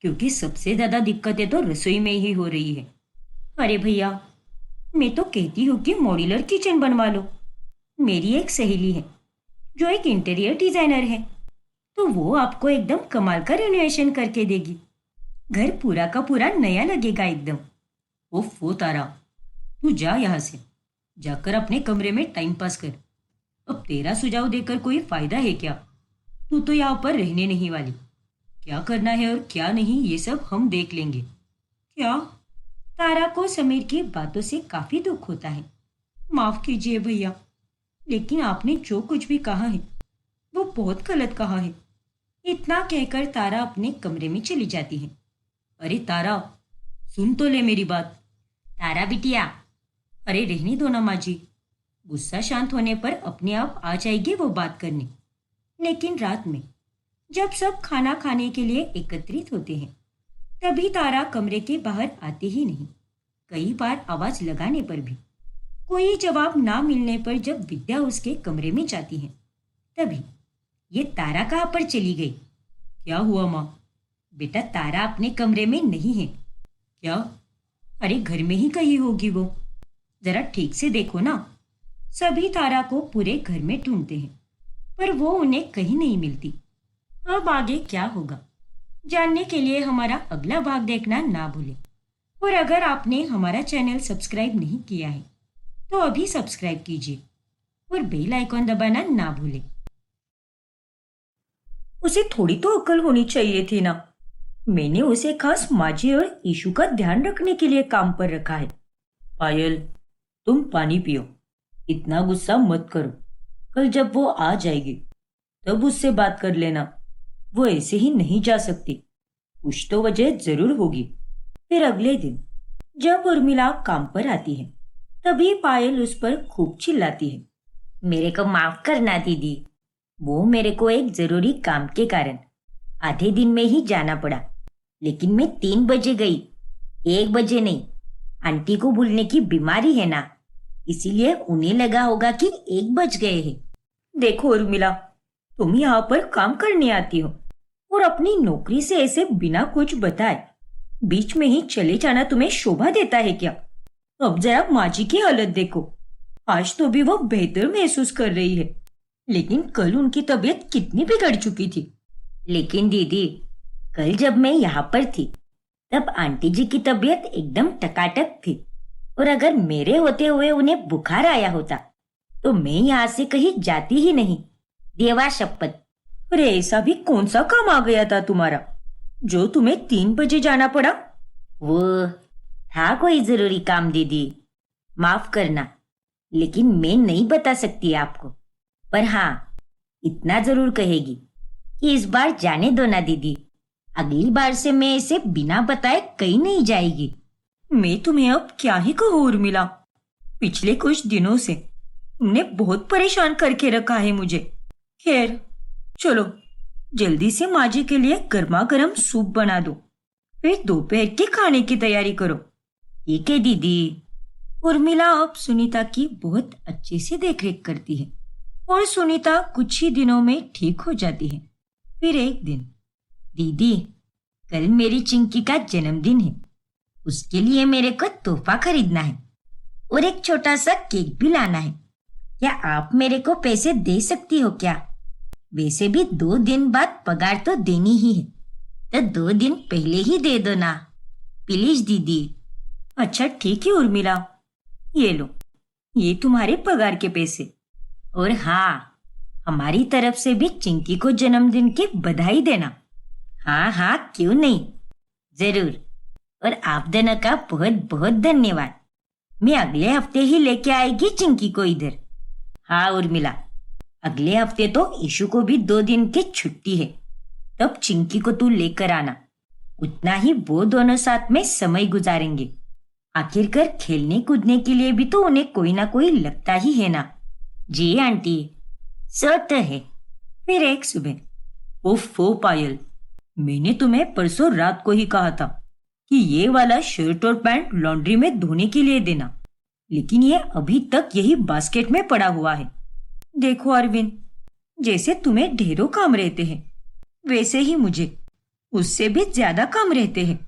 B: क्योंकि सबसे ज्यादा दिक्कतें तो रसोई में ही हो रही है। अरे भैया, मैं तो कहती हूँ कि मॉड्यूलर किचन बनवा लो। मेरी एक सहेली है जो एक इंटीरियर डिजाइनर है, तो वो आपको एकदम कमाल का रिनोवेशन करके देगी। घर पूरा का पूरा नया लगेगा एकदम। ओफो तारा, तू जा यहाँ से, जाकर अपने कमरे में टाइम पास कर। अब तेरा सुझाव देकर कोई फायदा है क्या? तू तो यहाँ पर रहने नहीं वाली। क्या करना है और क्या नहीं ये सब हम देख लेंगे। क्या? तारा को समीर की बातों से काफी दुख होता है। माफ कीजिए भैया, लेकिन आपने जो कुछ भी कहा है वो बहुत गलत कहा है। इतना कहकर तारा अपने कमरे में चली जाती है। अरे तारा, सुन तो ले मेरी बात। तारा बिटिया, अरे रहने दो ना माँ जी, गुस्सा शांत होने पर अपने आप आ जाएगी वो बात करने। लेकिन रात में जब सब खाना खाने के लिए एकत्रित होते हैं, तभी तारा कमरे के बाहर आते ही नहीं। कई बार आवाज लगाने पर भी कोई जवाब ना मिलने पर जब विद्या उसके कमरे में जाती है, तभी ये तारा कहाँ पर चली गई? क्या हुआ माँ? बेटा, तारा अपने कमरे में नहीं है। क्या? अरे घर में ही कहीं होगी वो, जरा ठीक से देखो ना। सभी तारा को पूरे घर में ढूंढते हैं, पर वो उन्हें कहीं नहीं मिलती। अब आगे क्या होगा जानने के लिए हमारा अगला भाग देखना ना भूलें। और अगर आपने हमारा चैनल सब्सक्राइब नहीं किया है तो अभी सब्सक्राइब कीजिए और बेल आइकॉन दबाना ना भूलें। उसे थोड़ी तो अक्ल होनी चाहिए थी ना। मैंने उसे खास माजी और ईशु का ध्यान रखने के लिए काम पर रखा है। पायल, तुम पानी पियो, इतना गुस्सा मत करो।
A: कल जब वो आ जाएगी तब उससे बात कर लेना। वो ऐसे ही नहीं जा सकती, कुछ तो वजह जरूर होगी। फिर अगले दिन जब उर्मिला काम पर आती है तभी पायल उस पर खूब चिल्लाती है। मेरे को माफ करना दीदी, वो मेरे को एक जरूरी काम के कारण आधे दिन में ही जाना पड़ा, लेकिन मैं 3 बजे गई, 1 बजे नहीं। आंटी को भूलने की बीमारी है ना, इसीलिए उन्हें लगा होगा कि 1 बज गए हैं। देखो उर्मिला, तुम यहाँ पर काम करने आती हो और अपनी नौकरी से ऐसे बिना कुछ बताए बीच में ही चले जाना तुम्हें शोभा देता है क्या? अब जरा माँ जी की हालत देखो, आज तो भी वो बेहतर महसूस कर रही है, लेकिन कल उनकी तबीयत कितनी बिगड़ चुकी थी। लेकिन दीदी, कल जब मैं यहाँ पर थी तब आंटी जी की तबीयत एकदम टकाटक थी, और अगर मेरे होते हुए उन्हें बुखार आया होता तो मैं यहाँ से कहीं जाती ही नहीं, देवा शपथ। अरे ऐसा भी कौन सा काम आ गया था तुम्हारा जो तुम्हें 3 बजे जाना पड़ा? वो था कोई जरूरी काम दीदी, माफ करना, लेकिन मैं नहीं बता सकती आपको। पर हाँ, इतना जरूर कहेगी कि इस बार जाने दो ना दीदी, अगली बार से मैं इसे बिना बताए कहीं नहीं जाएगी। मैं तुम्हें अब क्या ही कहूँ उर्मिला, पिछले कुछ दिनों से तुमने बहुत परेशान करके रखा है मुझे। खैर चलो, जल्दी से माँ जी के लिए गर्मा गर्म सूप बना दो, फिर दोपहर के खाने की तैयारी करो। ठीक है दीदी। उर्मिला अब सुनीता की बहुत अच्छे से देखरेख करती है और सुनीता कुछ ही दिनों में ठीक हो जाती है। फिर एक दिन, दीदी कल मेरी चिंकी का जन्मदिन है, उसके लिए मेरे को तोहफा खरीदना है और एक छोटा सा केक भी लाना है। क्या आप मेरे को पैसे दे सकती हो क्या? वैसे भी 2 दिन बाद पगार तो देनी ही है, तो 2 दिन पहले ही दे दो ना प्लीज दीदी। अच्छा ठीक है उर्मिला, ये लो, ये तुम्हारे पगार के पैसे। और हाँ, हमारी तरफ से भी चिंकी को जन्मदिन की बधाई देना। हाँ हाँ क्यों नहीं, जरूर। और आप दोनों का बहुत बहुत धन्यवाद। मैं अगले हफ्ते ही लेके आएगी चिंकी को इधर। हाँ उर्मिला, अगले हफ्ते तो ईशु को भी 2 दिन की छुट्टी है, तब चिंकी को तू लेकर आना, उतना ही वो दोनों साथ में समय गुजारेंगे। आखिरकार खेलने कूदने के लिए भी तो उन्हें कोई ना कोई लगता ही है ना। जी आंटी, सो तो है। फिर एक सुबह, ओफो पायल, मैंने तुम्हें परसों रात को ही कहा था कि ये वाला शर्ट और पैंट लॉन्ड्री में धोने के लिए देना, लेकिन ये अभी तक यही बास्केट में पड़ा हुआ है। देखो अरविंद, जैसे तुम्हें ढेरों काम रहते हैं, वैसे ही मुझे उससे भी ज्यादा काम रहते हैं।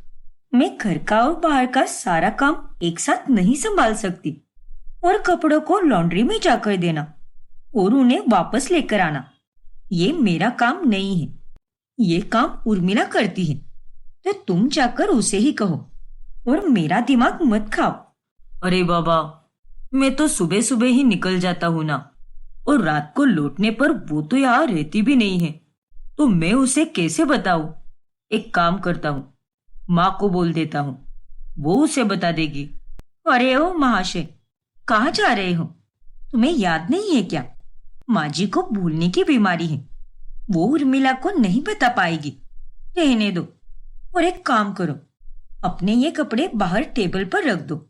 A: मैं घर का और बाहर का सारा काम एक साथ नहीं संभाल सकती, और कपड़ों को लॉन्ड्री में जाकर देना और उन्हें वापस लेकर आना, ये मेरा काम नहीं है। ये काम उर्मिला करती है, तो तुम जाकर उसे ही कहो और मेरा दिमाग मत खाओ। अरे बाबा, मैं तो सुबह सुबह ही निकल जाता हूँ ना, और रात को लौटने पर वो तो यहाँ रहती भी नहीं है, तो मैं उसे कैसे बताऊं? एक काम करता हूँ, माँ को बोल देता हूँ, वो उसे बता देगी। अरे ओ महाशय, कहाँ जा रहे हो? तुम्हें याद नहीं है क्या, माँ जी को भूलने की बीमारी है, वो उर्मिला को नहीं बता पाएगी। रहने दो, और एक काम करो, अपने ये कपड़े बाहर टेबल पर रख दो,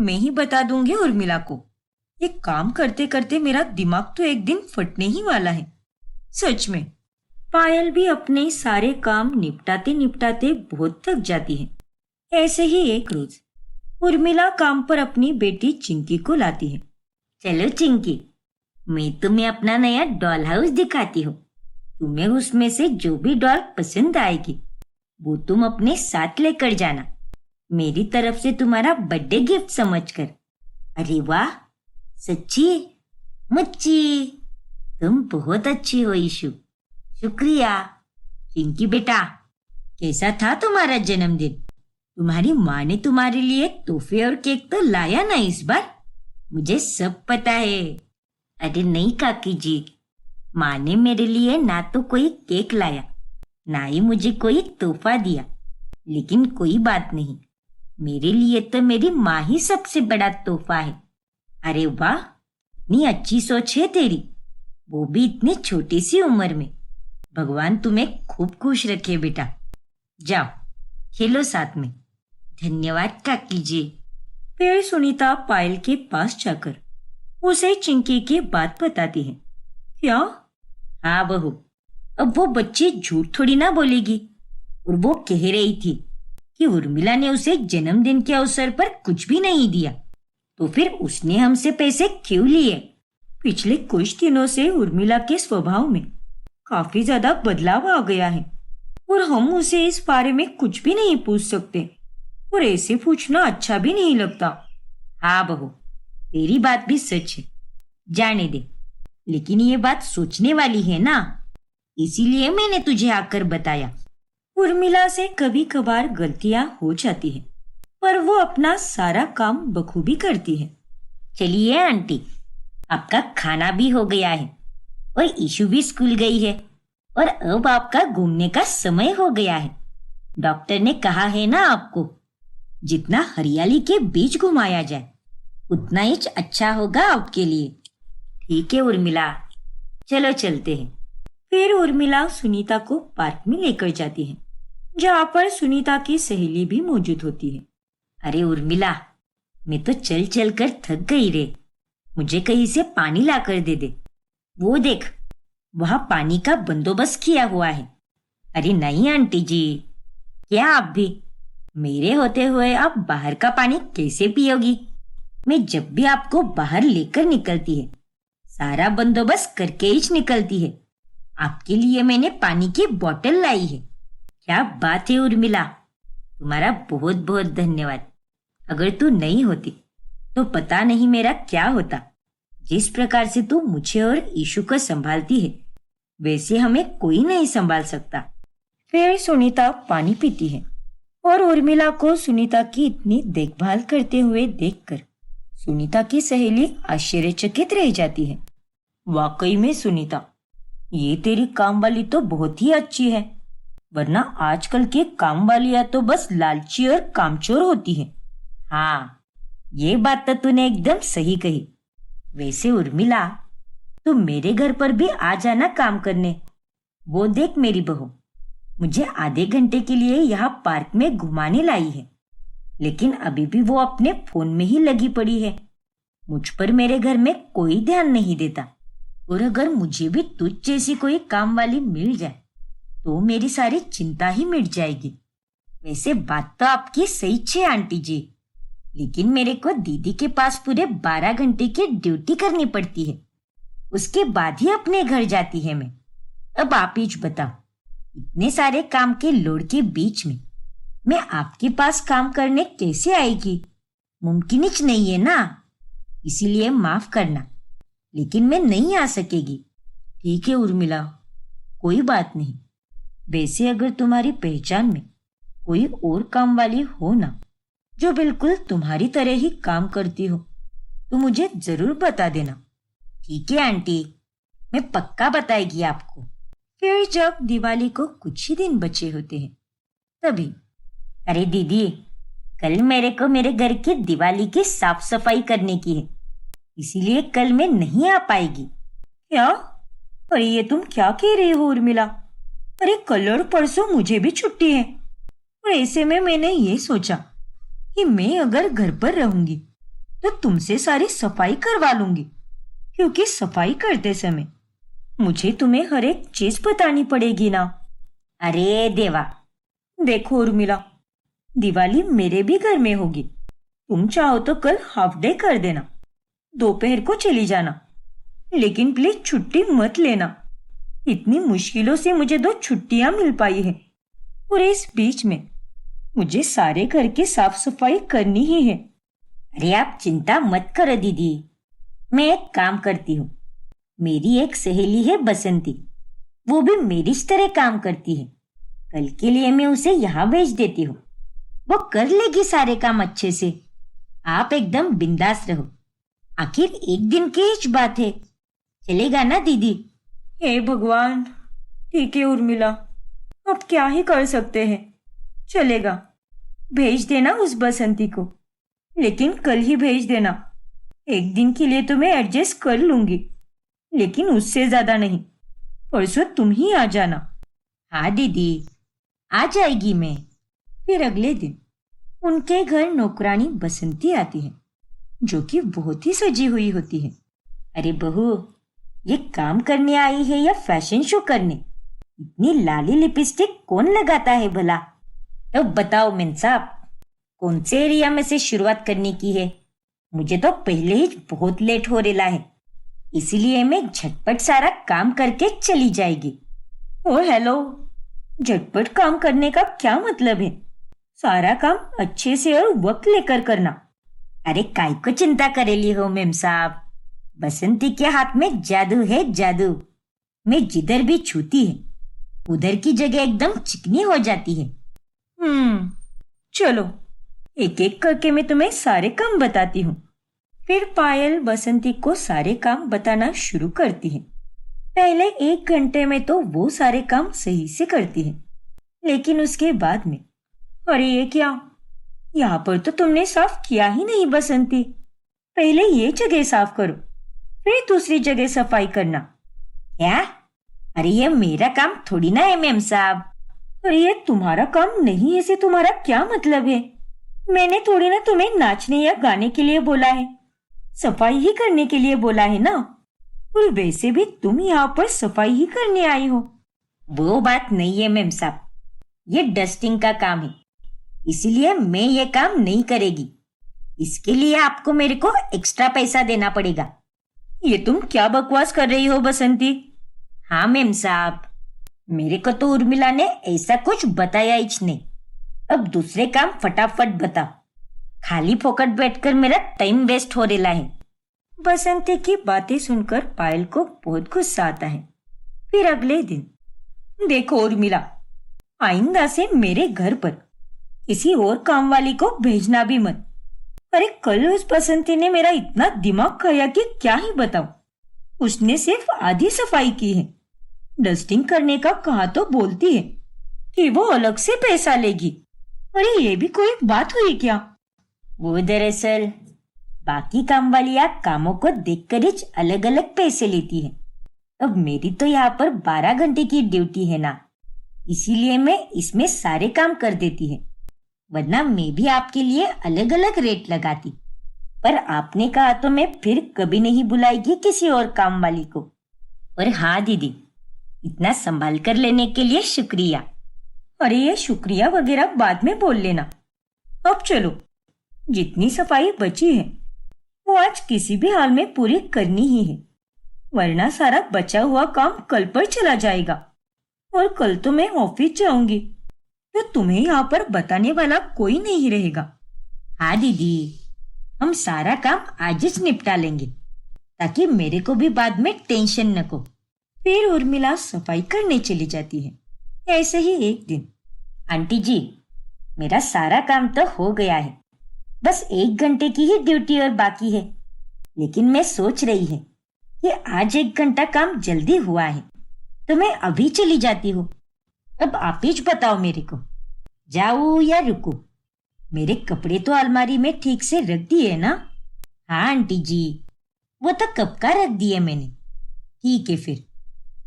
A: मैं ही बता दूंगी उर्मिला को। ये काम करते करते मेरा दिमाग तो एक दिन फटने ही वाला है, सच में। पायल भी अपने सारे काम निपटाते निपटाते बहुत थक जाती है। ऐसे ही एक रोज उर्मिला काम पर अपनी बेटी चिंकी को लाती है। चलो चिंकी, मैं तुम्हें अपना नया डॉल हाउस दिखाती हूँ, तुम्हें उसमें से जो भी डॉल पसंद आएगी वो तुम अपने साथ लेकर जाना, मेरी तरफ से तुम्हारा बर्थडे गिफ्ट समझकर। अरे वाह, सच्ची? मुच्ची, तुम बहुत अच्छी हो ईशु, शुक्रिया। चिंकी बेटा, कैसा था तुम्हारा जन्मदिन? तुम्हारी माँ ने तुम्हारे लिए तोहफे और केक तो लाया ना इस बार? मुझे सब पता है। अरे नहीं काकी जी, माँ ने मेरे लिए ना तो कोई केक लाया, ना ही मुझे कोई तोहफा दिया, लेकिन कोई बात नहीं, मेरे लिए तो मेरी माँ ही सबसे बड़ा तोहफा है। अरे वाह, इतनी अच्छी सोच है तेरी।
B: वो भी इतनी छोटी सी उम्र में। भगवान तुम्हें खूब खुश रखे बेटा। जाओ खेलो साथ में। धन्यवाद काकी जी।
A: फिर सुनीता पायल के पास जाकर उसे चिंकी की बात बताती है। क्या?
B: हाँ बहू, अब वो बच्ची झूठ थोड़ी ना बोलेगी। और वो कह रही थी कि उर्मिला ने उसे जन्मदिन के अवसर पर कुछ भी नहीं दिया, तो फिर उसने हमसे पैसे क्यों लिए?
A: पिछले कुछ दिनों से उर्मिला के स्वभाव में काफी ज्यादा बदलाव आ गया है और हम उसे इस बारे में कुछ भी नहीं पूछ सकते और ऐसे पूछना अच्छा भी नहीं लगता।
B: हाँ बहू, तेरी बात भी सच है, जाने दे। लेकिन ये बात सोचने वाली है ना, इसीलिए मैंने तुझे आकर बताया।
A: उर्मिला से कभी कभार गलतियां हो जाती हैं, पर वो अपना सारा काम बखूबी करती है।
B: चलिए आंटी, आपका खाना भी हो गया है और ईशु भी स्कूल गई है और अब आपका घूमने का समय हो गया है। डॉक्टर ने कहा है ना आपको, जितना हरियाली के बीच घुमाया जाए उतना ही अच्छा होगा आपके लिए। ठीक है उर्मिला, चलो चलते हैं।
A: फिर उर्मिला सुनीता को पार्क में लेकर जाती है, जहाँ पर सुनीता की सहेली भी मौजूद होती है।
B: अरे उर्मिला, मैं तो चल चल कर थक गई रे, मुझे कहीं से पानी ला कर दे दे। वो देख, वहां पानी का बंदोबस्त किया हुआ है। अरे नहीं आंटी जी, क्या आप भी? मेरे होते हुए आप बाहर का पानी कैसे पियोगी? मैं जब भी आपको बाहर लेकर निकलती है, सारा बंदोबस्त करके ही निकलती है। आपके लिए मैंने पानी की बोतल लाई है। क्या बात है उर्मिला, तुम्हारा बहुत बहुत धन्यवाद। अगर तू नहीं होती तो पता नहीं मेरा क्या होता। जिस प्रकार से तू मुझे और ईशु को संभालती है, वैसे हमें कोई नहीं संभाल सकता।
A: फिर सुनीता पानी पीती है और उर्मिला को सुनीता की इतनी देखभाल करते हुए देखकर सुनीता की सहेली आश्चर्यचकित रह जाती है। वाकई में सुनीता, ये तेरी काम वाली तो बहुत ही अच्छी है, वरना आजकल के काम वालियां तो बस लालची और कामचोर होती है।
B: हाँ, ये बात तो तूने एकदम सही कही। वैसे उर्मिला, तू मेरे घर पर भी आ जाना काम करने। वो देख मेरी बहू मुझे आधे घंटे के लिए यहाँ पार्क में घुमाने लाई है, लेकिन अभी भी वो अपने फोन में ही लगी पड़ी है। मुझ पर मेरे घर में कोई ध्यान नहीं देता। और अगर मुझे भी तुझ जैसी कोई काम वाली मिल जाए तो मेरी सारी चिंता ही मिट जाएगी। वैसे बात तो आपकी सही है आंटी जी, लेकिन मेरे को दीदी के पास पूरे 12 घंटे की ड्यूटी करनी पड़ती है। उसके बाद ही अपने घर जाती है मैं। अब आप ही बताओ, इतने सारे काम के लोड के बीच में मैं आपके पास काम करने कैसे आएगी? मुमकिन ही नहीं है ना। इसीलिए माफ करना, लेकिन मैं नहीं आ सकेगी।
A: ठीक है उर्मिला, कोई बात नहीं। वैसे अगर तुम्हारी पहचान में कोई और काम वाली हो ना, जो बिल्कुल तुम्हारी तरह ही काम करती हो, तो मुझे जरूर बता देना।
B: ठीक है आंटी, मैं पक्का बताएगी आपको।
A: फिर जब दिवाली को कुछ ही दिन बचे होते हैं, तभी
B: अरे दीदी, कल मेरे को मेरे घर की दिवाली की साफ सफाई करने की है, इसीलिए कल मैं नहीं आ पाएगी।
A: क्या? अरे ये तुम क्या कह रही हो उर्मिला? अरे कल और परसों मुझे भी छुट्टी है, और ऐसे में मैंने ये सोचा कि मैं अगर घर पर रहूंगी तो तुमसे सारी सफाई करवा लूंगी, क्योंकि सफाई करते समय मुझे तुम्हें हर एक चीज बतानी पड़ेगी ना।
B: अरे देवा,
A: देखो उर्मिला, दिवाली मेरे भी घर में होगी। तुम चाहो तो कल हाफ डे कर देना, दोपहर को चली जाना, लेकिन प्लीज छुट्टी मत लेना। इतनी मुश्किलों से मुझे 2 छुट्टियां मिल पाई है, और इस बीच में मुझे सारे घर की साफ सफाई करनी ही है।
B: अरे आप चिंता मत करो दीदी, मैं एक काम करती हूँ। मेरी एक सहेली है बसंती, वो भी मेरी तरह काम करती है। कल के लिए मैं उसे यहाँ भेज देती हूँ, वो कर लेगी सारे काम अच्छे से। आप एकदम बिंदास रहो, आखिर एक दिन की ही बात है। चलेगा ना दीदी?
A: हे भगवान, ठीक है उर्मिला, अब क्या ही कर सकते हैं। चलेगा, भेज देना उस बसंती को, लेकिन कल ही भेज देना। एक दिन के लिए तो मैं एडजस्ट कर लूंगी। लेकिन उससे ज्यादा नहीं। परसों तुम ही आ जाना।
B: हाँ दीदी, आ जाएगी मैं।
A: फिर अगले दिन उनके घर नौकरानी बसंती आती है, जो कि बहुत ही सजी हुई होती है।
B: अरे बहू, ये काम करने आई है या फैशन शो करने? इतनी लाली लिपस्टिक कौन लगाता है भला? तो बताओ मेम साहब, कौन से एरिया में से शुरुआत करने की है? मुझे तो पहले ही बहुत लेट हो रहा है, इसलिए मैं झटपट सारा काम करके चली जाएगी।
A: ओ हेलो, झटपट काम करने का क्या मतलब है? सारा काम अच्छे से और वक्त लेकर करना।
B: अरे काय को चिंता करेली हो मेम साहब, बसंती के हाथ में जादू है जादू। मैं जिधर भी छूती है उधर की जगह एकदम चिकनी हो जाती है।
A: चलो एक एक करके मैं तुम्हें सारे काम बताती हूँ। फिर पायल बसंती को सारे काम बताना शुरू करती है। पहले 1 घंटे में तो वो सारे काम सही से करती है, लेकिन उसके बाद में, अरे ये क्या, यहाँ पर तो तुमने साफ किया ही नहीं बसंती। पहले ये जगह साफ करो, फिर दूसरी जगह सफाई करना।
B: क्या? अरे ये मेरा काम थोड़ी ना है मेम साहब।
A: अरे ये तुम्हारा काम नहीं है से तुम्हारा क्या मतलब है? मैंने थोड़ी ना तुम्हें नाचने या गाने के लिए बोला है, सफाई ही करने के लिए बोला है ना। और वैसे भी तुम यहाँ पर सफाई ही करने आई हो।
B: वो बात नहीं है मेम साहब, ये डस्टिंग का काम है, इसीलिए मैं ये काम नहीं करेगी। इसके लिए आपको मेरे को एक्स्ट्रा पैसा देना पड़ेगा।
A: ये तुम क्या बकवास कर रही हो बसंती?
B: हाँ मेम साहब, मेरे को तो उर्मिला ने ऐसा कुछ बताया ही नहीं। अब दूसरे काम फटाफट बता, खाली फोकट बैठकर मेरा टाइम वेस्ट हो रहा है।
A: बसंती की बातें सुनकर पायल को बहुत गुस्सा आता है। फिर अगले दिन, देखो उर्मिला, आइंदा से मेरे घर पर किसी और काम वाली को भेजना भी मत। अरे कल उस बसंती ने मेरा इतना दिमाग खाया कि क्या ही बताऊं। उसने सिर्फ आधी सफाई की है। डस्टिंग करने का कहा तो बोलती है कि वो अलग से पैसा लेगी। अरे ये भी कोई बात हुई क्या?
B: वो दरअसल बाकी काम वाली आप कामों को देखकर ही अलग अलग पैसे लेती है। अब मेरी तो यहाँ पर 12 घंटे की ड्यूटी है ना, इसीलिए मैं इसमें सारे काम कर देती है, वरना मैं भी आपके लिए अलग अलग रेट लगाती। पर आपने कहा तो मैं फिर कभी नहीं बुलाएगी किसी और काम वाली को। और हाँ दीदी, इतना संभाल कर लेने के लिए शुक्रिया।
A: अरे ये शुक्रिया वगैरह बाद में बोल लेना। अब चलो, जितनी सफाई बची है वो आज किसी भी हाल में पूरी करनी ही है, वरना सारा बचा हुआ काम कल पर चला जाएगा। और कल तो मैं ऑफिस जाऊंगी, तो तुम्हें यहाँ पर बताने वाला कोई नहीं रहेगा।
B: हाँ दीदी, हम सारा काम आज ही निपटा लेंगे, ताकि मेरे को भी बाद में टेंशन न को।
A: फिर उर्मिला सफाई करने चली जाती है। ऐसे ही एक दिन,
B: आंटी जी, मेरा सारा काम तो हो गया है, बस 1 घंटे की ही ड्यूटी और बाकी है। लेकिन मैं सोच रही है कि आज 1 घंटा काम जल्दी हुआ है, तो मैं अभी चली जाती हूँ। अब आप ही बताओ मेरे को, जाऊँ या रुकूं? मेरे कपड़े तो अलमारी में ठीक से रख दिए ना? हाँ आंटी जी, वो तो कब का रख दिए मैंने। ठीक है, फिर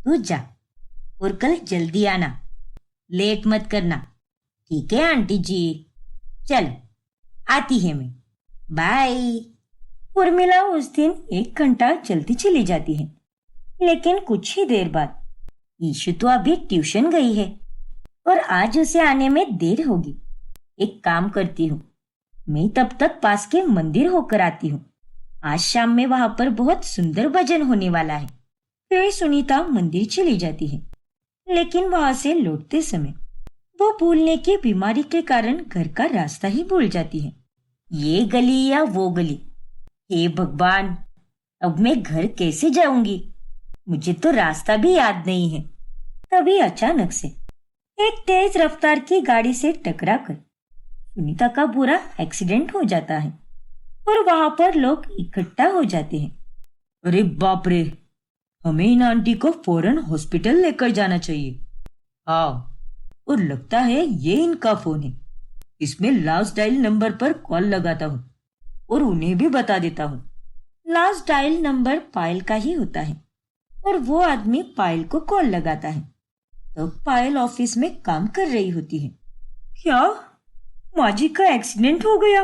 B: तू जा और कल जल्दी आना, लेट मत करना। ठीक है आंटी जी, चल आती है मैं, बाय।
A: उर्मिला उस दिन 1 घंटा जल्दी चली जाती है। लेकिन कुछ ही देर बाद,
B: ईशु तो अभी ट्यूशन गई है और आज उसे आने में देर होगी। एक काम करती हूँ, मैं तब तक पास के मंदिर होकर आती हूँ। आज शाम में वहां पर बहुत सुंदर भजन होने वाला है।
A: फिर सुनीता मंदिर चली जाती है, लेकिन वहां से लौटते समय वो भूलने की बीमारी के कारण घर का रास्ता ही भूल जाती है।
B: ये गली या वो गली, हे भगवान, अब मैं घर कैसे जाऊंगी? मुझे तो रास्ता भी याद नहीं है।
A: तभी अचानक से एक तेज रफ्तार की गाड़ी से टकराकर सुनीता का बुरा एक्सीडेंट हो जाता है और वहां पर लोग इकट्ठा हो जाते हैं। अरे बाप रे, हमें इन आंटी को फौरन हॉस्पिटल लेकर जाना चाहिए। हाँ, और लगता है ये इनका फोन है। इसमें लास्ट डायल नंबर पर कॉल लगाता हूँ और उन्हें भी बता देता हूँ। लास्ट डायल नंबर पायल का ही होता है।
B: और वो आदमी पायल को कॉल लगाता है। तब पायल ऑफिस में काम कर रही होती है।
A: क्या माँ जी का एक्सीडेंट हो गया?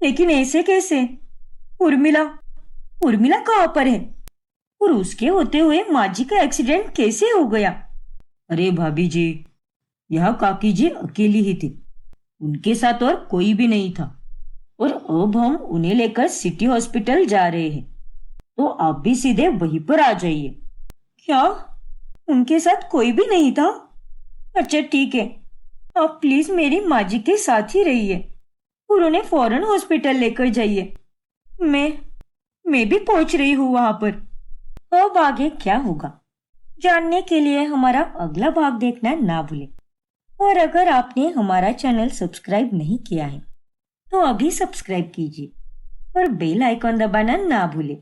A: लेकिन ऐसे कैसे? उर्मिला उर्मिला कहाँ पर है? और उसके होते हुए माँ जी का एक्सीडेंट कैसे हो गया? अरे भाभी जी, यह काकी जी अकेली ही थी, उनके साथ और कोई भी नहीं था। और अब हम उन्हें लेकर सिटी हॉस्पिटल जा रहे हैं, तो आप भी सीधे वहीं पर आ जाइए। क्या उनके साथ कोई भी नहीं था? अच्छा ठीक है, आप प्लीज मेरी माँ जी के साथ ही रहिए और उन्हें फौरन हॉस्पिटल लेकर जाइए। मैं भी पहुंच रही हूँ वहां पर।
B: अब आगे क्या होगा जानने के लिए हमारा अगला भाग देखना ना भूलें। और अगर आपने हमारा चैनल सब्सक्राइब नहीं किया है तो अभी सब्सक्राइब कीजिए और बेल आइकॉन दबाना ना भूलें।